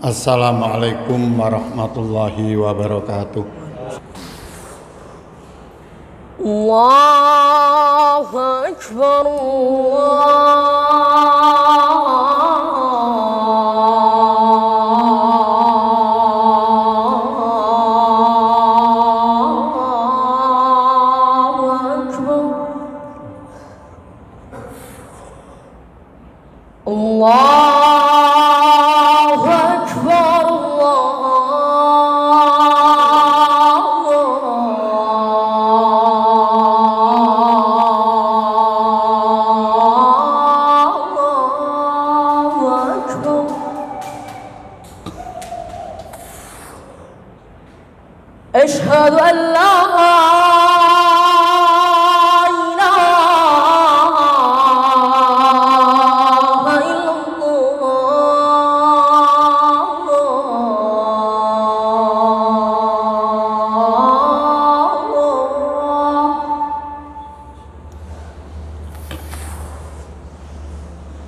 Assalamualaikum warahmatullahi wabarakatuh. Allahu Akbar, أشهد أن لا إله إلا الله.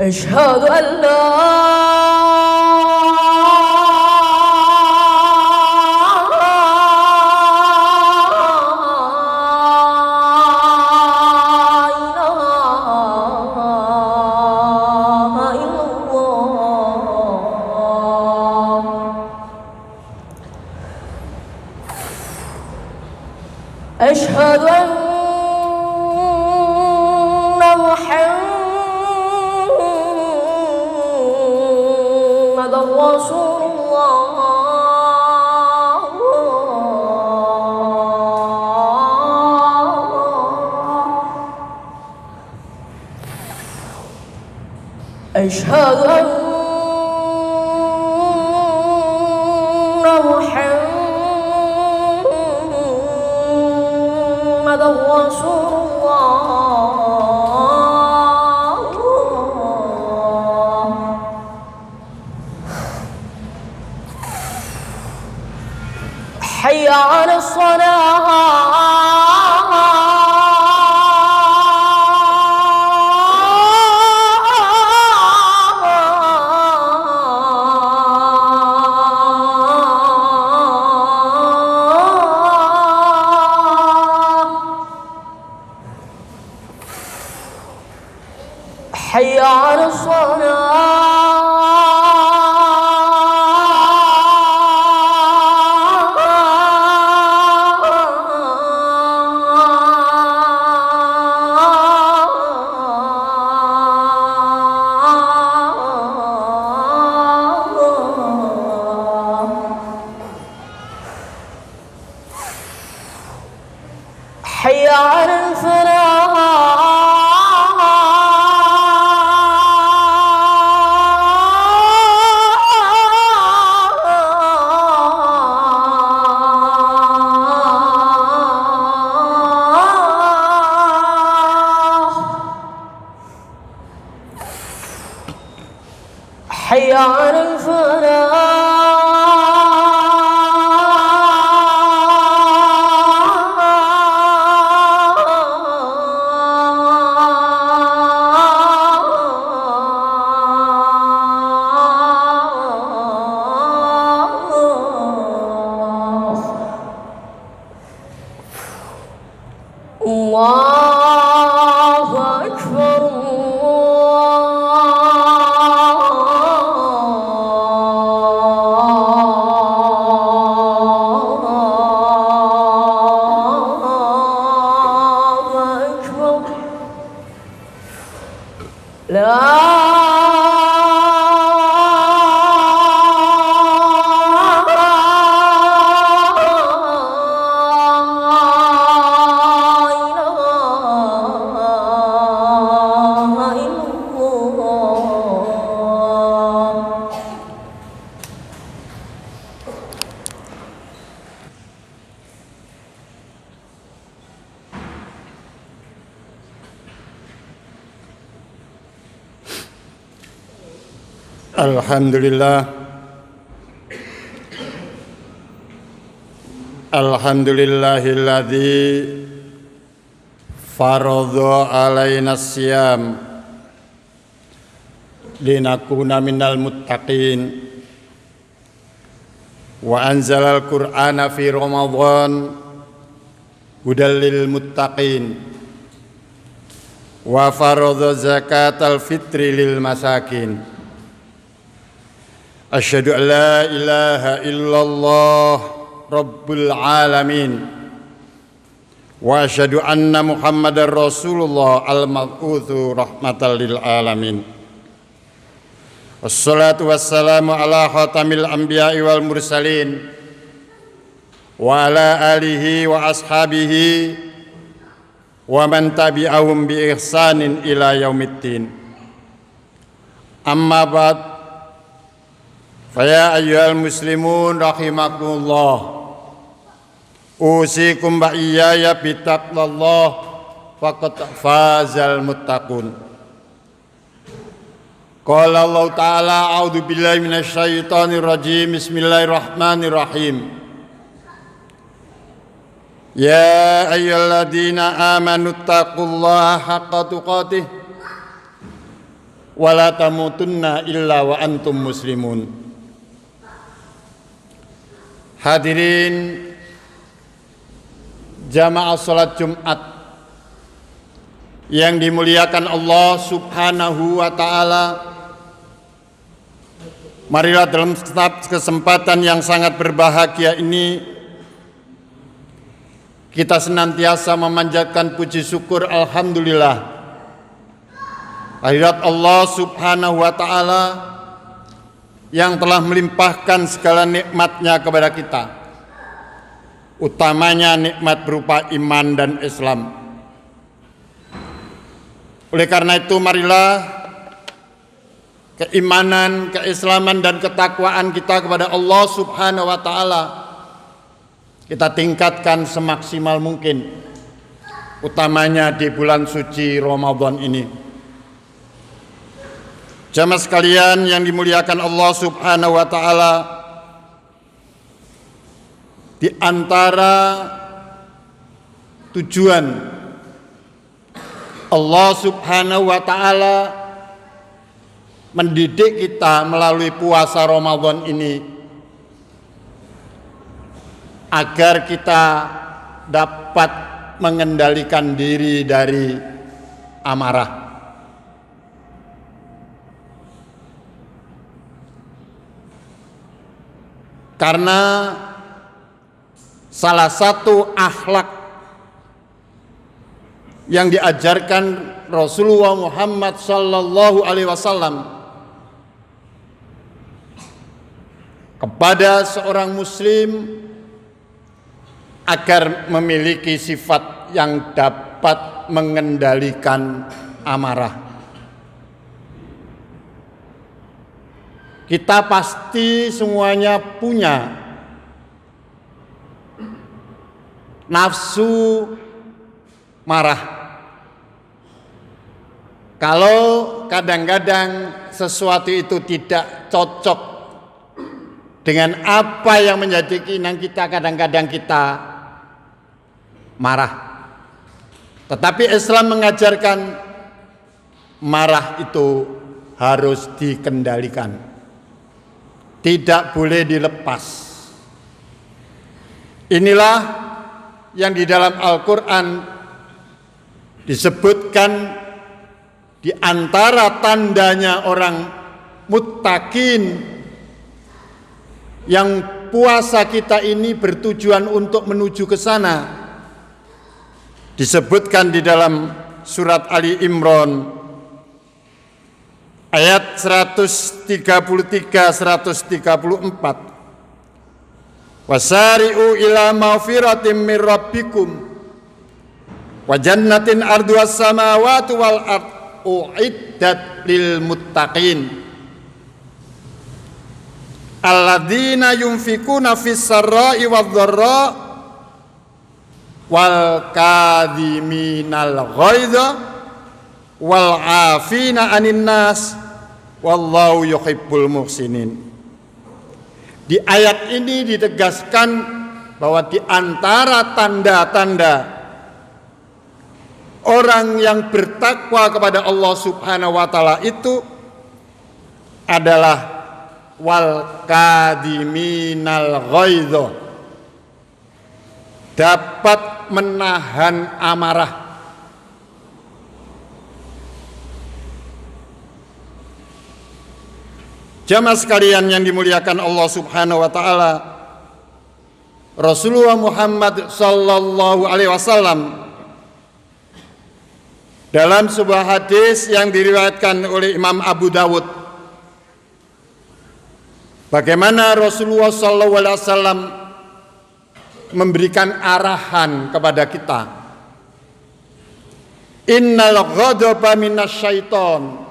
أشهد أن لا أشهد أن محمدًا رسول الله. أشهد أن محمدًا رسول الله. حي على حي على حي على الفلاح. حي على الفلاح. الله أكبر، الله أكبر. لا Alhamdulillah. Alhamdulillahilladzi faradha alaina siyam linakuna minal muttaqin wa anzalal Qur'ana fi Ramadan hudal lil muttaqin wa faradha zakatal fitri lil masakin. Asyhadu an la ilaha illallah rabbul alamin wa asyhadu anna Muhammadar Rasulullah al-mab'utsu rahmatan lil alamin. Wassalatu wassalamu ala khatamil anbiya'i wal mursalin wa ala alihi wa ashabihi wa man tabi'ahum bi ihsanin ila yaumiddin. Amma ba'd, faya ayyuhal muslimun rahimakumullah, usikum wa iyaya bitaqwallah faqad fazal muttaqun. Qala Allah ta'ala, a'udzu billahi minasyaitonir rajim, bismillahirrahmanirrahim. Ya ayyuhalladzina amanu taqullaha haqqa tuqatih wa la tamutunna illa wa antum muslimun. Hadirin jamaah salat Jumat yang dimuliakan Allah Subhanahu wa taala, marilah dalam kesempatan yang sangat berbahagia ini kita senantiasa memanjatkan puji syukur alhamdulillah kehadirat Allah Subhanahu wa taala yang telah melimpahkan segala nikmatnya kepada kita, utamanya nikmat berupa iman dan Islam. Oleh karena itu, marilah keimanan, keislaman dan ketakwaan kita kepada Allah Subhanahu wa taala kita tingkatkan semaksimal mungkin, utamanya di bulan suci Ramadan ini. Jamaah sekalian yang dimuliakan Allah Subhanahu wa taala, di antara tujuan Allah Subhanahu wa taala mendidik kita melalui puasa Ramadan ini agar kita dapat mengendalikan diri dari amarah. Karena salah satu akhlak yang diajarkan Rasulullah Muhammad sallallahu alaihi wasallam kepada seorang muslim agar memiliki sifat yang dapat mengendalikan amarah. Kita pasti semuanya punya nafsu marah. Kalau kadang-kadang sesuatu itu tidak cocok dengan apa yang menjadi keinginan kita, kadang-kadang kita marah. Tetapi Islam mengajarkan marah itu harus dikendalikan, tidak boleh dilepas. Inilah yang di dalam Al-Quran disebutkan di antara tandanya orang muttaqin, yang puasa kita ini bertujuan untuk menuju ke sana. Disebutkan di dalam surat Ali Imran ayat 133-134. Wasari'u ila maghfiratin min rabbikum wa jannatin arduhas samawati wal ard uiddat lil muttaqin alladzina yunfikuna fis sarra'i wadh dharra wal kadhiminal ghaidha wal 'afina 'anil nas wallahu yuhibbul muhsinin. Di ayat ini ditegaskan bahwa di antara tanda-tanda orang yang bertakwa kepada Allah Subhanahu wa taala itu adalah wal kadiminal ghaidha, dapat menahan amarah. Jamaah sekalian yang dimuliakan Allah Subhanahu wa taala, Rasulullah Muhammad sallallahu alaihi wasallam dalam sebuah hadis yang diriwayatkan oleh Imam Abu Dawud, bagaimana Rasulullah sallallahu alaihi wasallam memberikan arahan kepada kita. Innal ghadaba minasyaiton,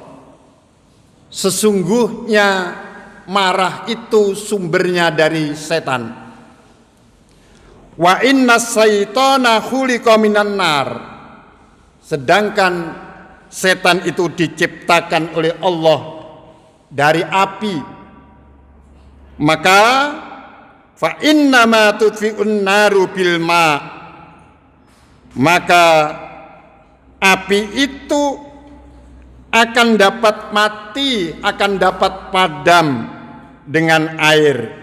sesungguhnya marah itu sumbernya dari setan. Wa innas syaitana khuliqa minan nar, sedangkan setan itu diciptakan oleh Allah dari api. Maka fa innama tudfi'un naru bil ma, maka api itu akan dapat mati, akan dapat padam dengan air.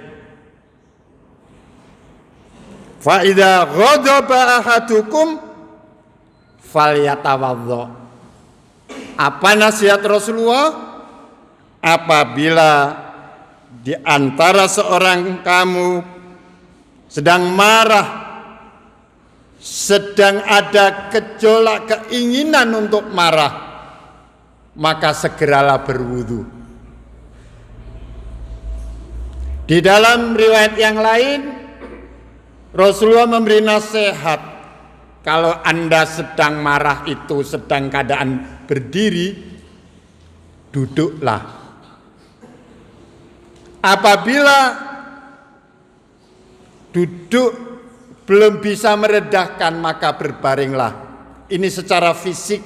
Fa idza ghadaba ahadukum falyatawaddo. Apa nasihat Rasulullah? Apabila di antara seorang kamu sedang marah, sedang ada gejolak keinginan untuk marah, maka segeralah berwudu. Di dalam riwayat yang lain, Rasulullah memberi nasihat, kalau Anda sedang marah itu sedang keadaan berdiri, duduklah. Apabila duduk belum bisa meredahkan, maka berbaringlah. Ini secara fisik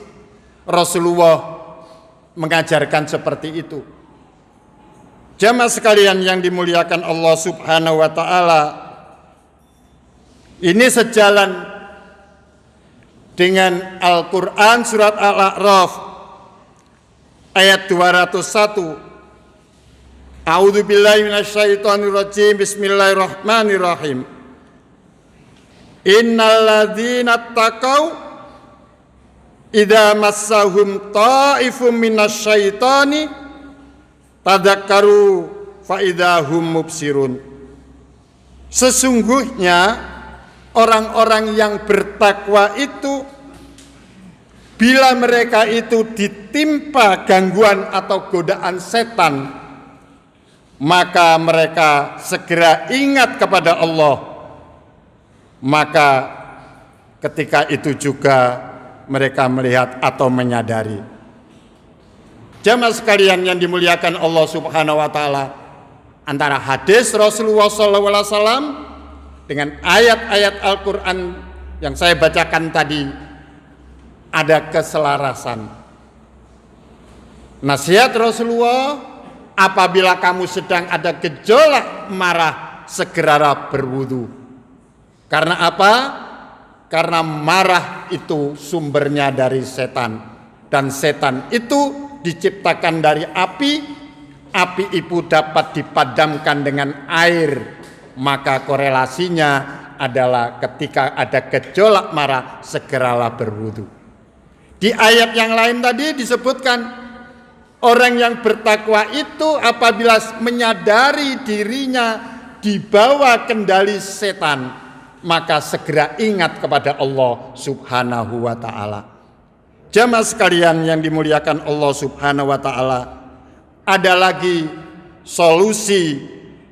Rasulullah mengajarkan seperti itu. Jamaah sekalian yang dimuliakan Allah Subhanahu wa taala, ini sejalan dengan Al-Qur'an surat Al-A'raf ayat 201. A'udzu billahi minasyaitonir rajim. Bismillahirrahmanirrahim. Innal ladzina taqau idza massahum ta'ifum minasyaitani tadzakkaru fa idza hum mubsirun. Sesungguhnya orang-orang yang bertakwa itu, bila mereka itu ditimpa gangguan atau godaan setan, maka mereka segera ingat kepada Allah. Maka ketika itu juga mereka melihat atau menyadari. Jamaah sekalian yang dimuliakan Allah Subhanahu wa taala, antara hadis Rasulullah SAW dengan ayat-ayat Al-Quran yang saya bacakan tadi ada keselarasan. Nasihat Rasulullah, apabila kamu sedang ada gejolak marah, segeralah berwudu. Karena apa? Karena marah itu sumbernya dari setan, dan setan itu diciptakan dari api. Api itu dapat dipadamkan dengan air. Maka korelasinya adalah ketika ada gejolak marah, segeralah berwudu. Di ayat yang lain tadi disebutkan, orang yang bertakwa itu apabila menyadari dirinya di bawah kendali setan, maka segera ingat kepada Allah Subhanahu wa ta'ala. Jamaah sekalian yang dimuliakan Allah Subhanahu wa ta'ala, ada lagi solusi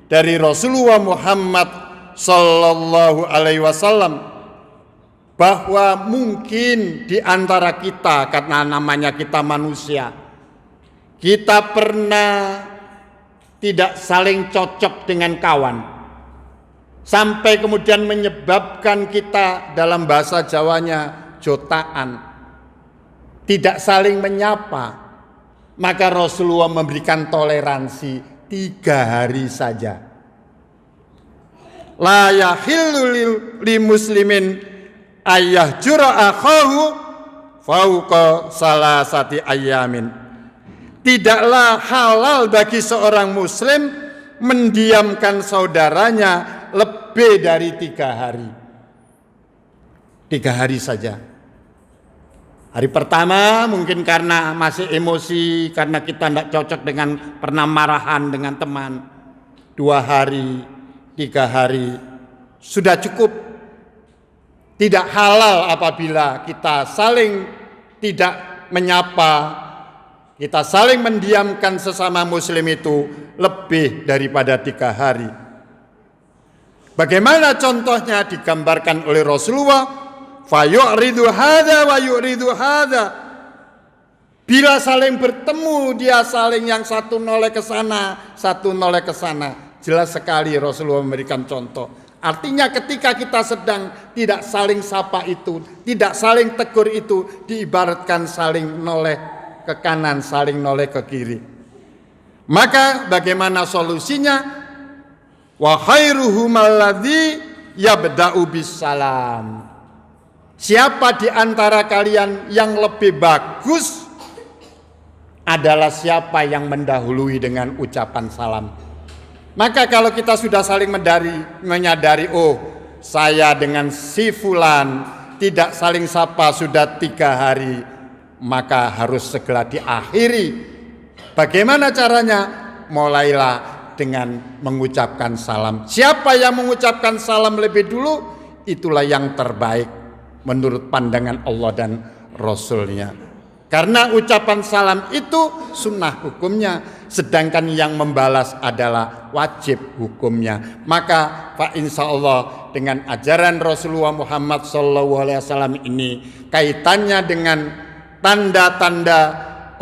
dari Rasulullah Muhammad sallallahu alaihi wasallam, bahwa mungkin di antara kita, karena namanya kita manusia, kita pernah tidak saling cocok dengan kawan, sampai kemudian menyebabkan kita, dalam bahasa Jawanya, jotaan, tidak saling menyapa. Maka Rasulullah memberikan toleransi 3 hari saja. La yahillu li muslimin ayyahjura akhahu fauqa salasati ayyamin. Tidaklah halal bagi seorang muslim mendiamkan saudaranya lebih dari 3 hari. 3 hari saja. Hari pertama mungkin karena masih emosi, karena kita tidak cocok dengan pernah marahan dengan teman. 2 hari, 3 hari sudah cukup. Tidak halal apabila kita saling tidak menyapa, kita saling mendiamkan sesama muslim itu lebih daripada 3 hari. Bagaimana contohnya digambarkan oleh Rasulullah? Fayu'ridu hadza wa yu'ridu hadza. Bila saling bertemu, dia saling yang satu noleh ke sana, satu noleh ke sana. Jelas sekali Rasulullah memberikan contoh. Artinya ketika kita sedang tidak saling sapa itu, tidak saling tegur itu, diibaratkan saling noleh ke kanan, saling noleh ke kiri. Maka bagaimana solusinya? Wa khairuhum alladzi yabda'u bisalam. Siapa di antara kalian yang lebih bagus adalah siapa yang mendahului dengan ucapan salam. Maka kalau kita sudah saling menyadari, oh saya dengan si fulan tidak saling sapa sudah 3 hari, maka harus segera diakhiri. Bagaimana caranya? Mulailah dengan mengucapkan salam. Siapa yang mengucapkan salam lebih dulu, itulah yang terbaik menurut pandangan Allah dan Rasul-Nya. Karena ucapan salam itu sunnah hukumnya, sedangkan yang membalas adalah wajib hukumnya. Maka Pak insya Allah dengan ajaran Rasulullah Muhammad SAW ini kaitannya dengan tanda-tanda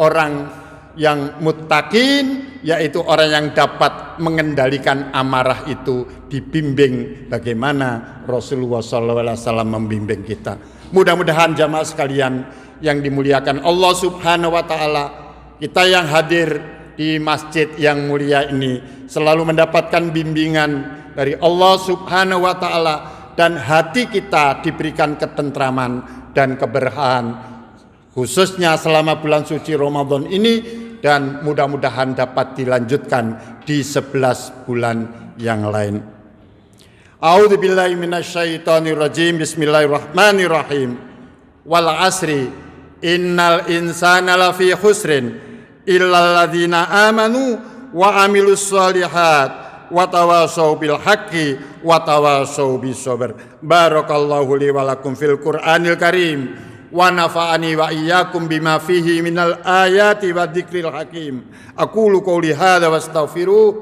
orang yang muttaqin, yaitu orang yang dapat mengendalikan amarah itu, dibimbing bagaimana Rasulullah SAW membimbing kita. Mudah-mudahan jamaah sekalian yang dimuliakan Allah Subhanahu wa taala, kita yang hadir di masjid yang mulia ini selalu mendapatkan bimbingan dari Allah Subhanahu wa taala dan hati kita diberikan ketentraman dan keberkahan khususnya selama bulan suci Ramadan ini, dan mudah-mudahan dapat dilanjutkan di 11 bulan yang lain. A'udzubillahi minasyaitonirrajim. Bismillahirrahmanirrahim. Wal asri innal insana lafi khusrin illal ladzina amanu wa amilus sholihat wa tawashaw bil haqqi wa tawashaw bis sabr. Barakallahu li wa lakum fil Qur'anil Karim wa nafa'ani wa iyyakum bima fihi minal ayati wa dzikril hakim. Aqulu qouli hadza wa astaghfiruh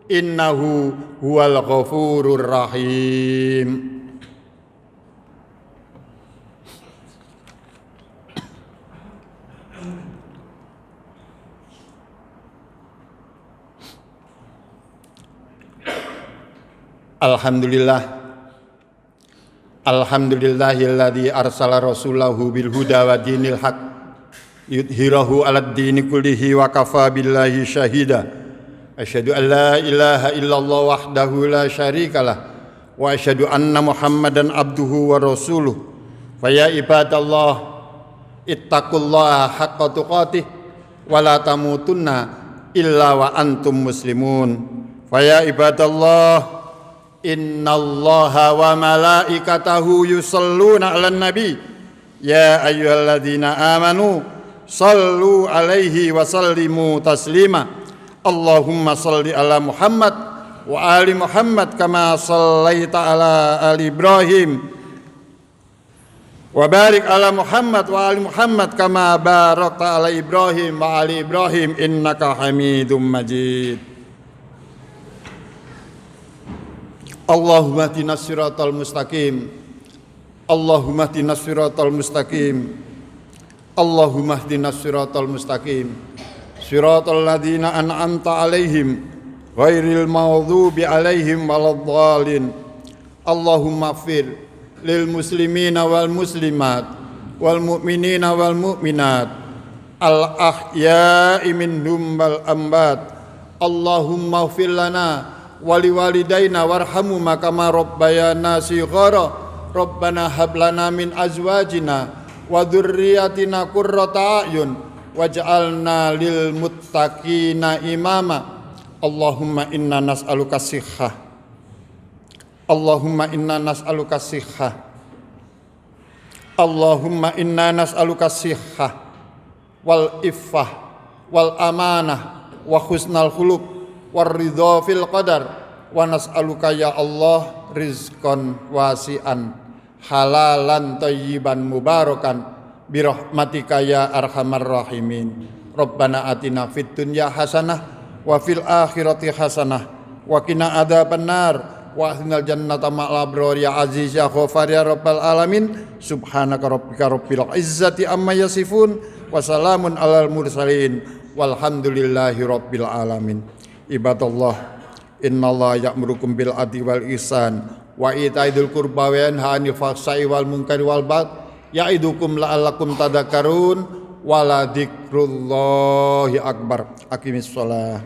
innahu huwal ghafurur rahim. Alhamdulillahilladzi arsala rasulahu bil huda wa dinil haq yudhhirahu 'alad dini kullihi wa kafa billahi syahida. Asyhadu an la ilaha illallah wahdahu la syarikalah wa asyhadu anna Muhammadan abduhu wa rasuluh. Fa ya ibadallah ittaqullaha haqqa tuqatih wa la tamutunna illa wa antum muslimun. Fa ya ibadallah innallaha wa malaikatahu yusalluna 'alan nabi ya ayyuhalladzina amanu sallu 'alaihi wa sallimu taslima. Allahumma salli ala Muhammad wa ali Muhammad kama sallaita ala ali Ibrahim wa barik ala Muhammad wa ali Muhammad kama barakta ala Ibrahim wa ali Ibrahim innaka Hamidum Majid. Allahumma ihdinas siratal mustaqim. Allahumma ihdinas siratal mustaqim. Allahumma ihdinas siratal mustaqim. Siratal ladzina an'amta 'alaihim ghairil maghdubi 'alaihim waladdallin. Allahumma ighfir lil muslimina wal muslimat wal mu'minina wal mu'minat al ahya'i minhum wal amwat. Allahumma ighfir lana wali walidaina warhamhuma kama rabbayana shighara. Rabbana hab lana min azwajina wa dzurriyyatina qurrata a'yun waj'alna lil muttaqina imama. Allahumma inna nas'aluka sihhah. Allahumma inna nas'aluka sihhah. Allahumma inna nas'aluka sihhah wal iffah wal amanah wa husnal khuluq war ridha fil qadar wa nas'aluka ya Allah rizqan wasi'an halalan thayyiban mubarakan birahmatika ya arhamar rahimin. Rabbana atina fid dunya hasanah wa fil akhirati hasanah wa qina adzabannar wa ahdinal jannata ma'al abrar ya aziz ya ghafar ya rabbal alamin. Subhanaka rabbika rabbil izzati amma yasifun wa salamun alal mursalin walhamdulillahi rabbil alamin. Ibadallah, innallaha ya'murukum bil adli wal ihsan wa itaidil qurba wa yanha 'anil fahsya'i wal munkari wal baghi ya'idukum la'allakum tadhakkarun wa la dzikrullahi akbar. Aqimis shalah.